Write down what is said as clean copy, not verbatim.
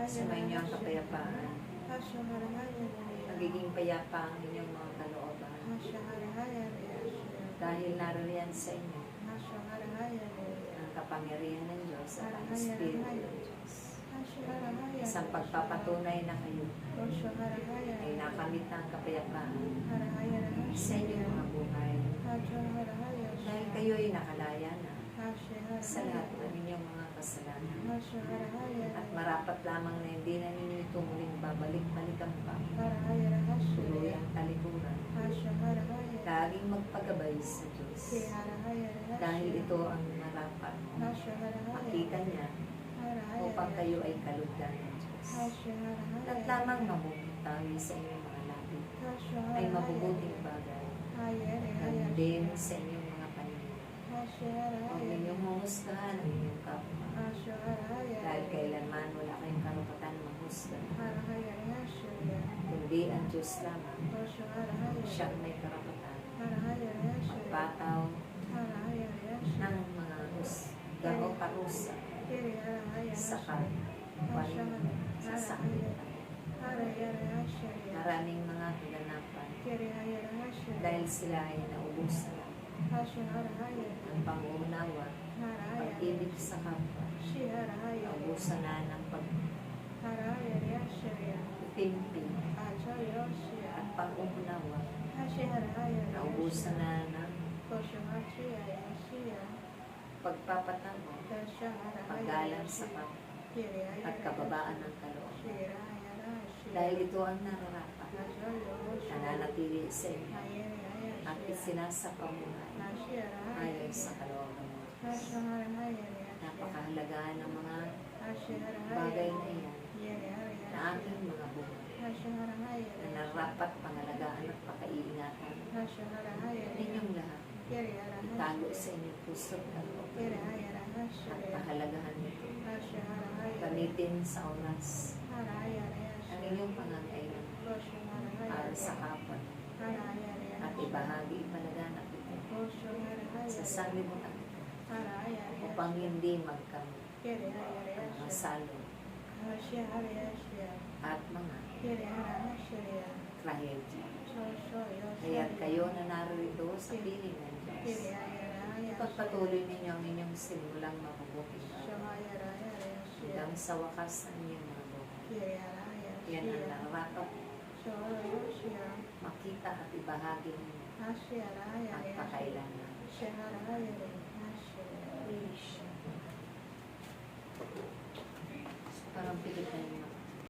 Sumayin niyo ang kapayapaan. Magiging payapa ang inyong mga kalooban. Dahil naririyan sa inyo ang kapangyarihan ng Diyos at ang Espiritu ng Diyos. Isang pagpapatunay na kayo ay nakamit ng kapayapaan sa inyong mga buhay. Dahil kayo ay nakalaya na sa lahat ng inyong mga kasalanan. At marapat lamang na hindi na ninyo ito muling babalik-balikan pa. Tuloy ang talikuran. Laging magpagabay sa Diyos. Dahil ito ang marapat. Makita niya upang kayo ay kalugdan ng Diyos. At lamang mabubuti sa inyong mga labi ay mabubuting bagay. At din sa inyong mga paningin. Huwag ninyong mahusgahan ang inyong kapwa. Dahil kailanman wala kayong karapatan mahusgahan. Kundi ang Diyos lamang. Siyang may karapatan. Magpataw ng mga husga o parusa sa kapwa sa sanglibutan. Maraming mga kaganapan dahil sila ay naubusan ng pangunawa, pag-ibig sa kapwa, naubusan na ng pagpimpin at pangunawa, naubusan na ng pagpapatawa, paggalang sa kapwa, at kababaan ng kaloob. Dahil ito ang nararapat, nananatili sa inyo, at isinasapamuhay ayon sa kalooban mo. Napakahalaga ng mga bagay na iyan na aking mga buhay, na narapat pangalagaan at pakaiingatan ninyong lahat. Itago sa inyong puso at kaloob at pahalagahan nito. Gamitin sa oras ang inyong pangangailangan para sa kapwa at ipalaganap ito sa sanlibutan upang hindi magkamit ang mga salot at mga trahedya. Kaya kayo na narito sa piling ng Diyos, ipagpatuloy ninyo ang inyong simulang mabubuting hanggang sa wakas ng inyong mga buhay. Yan ang nararapat makita at ibahagi ninyo at pakailangan. Parang pikit na yun.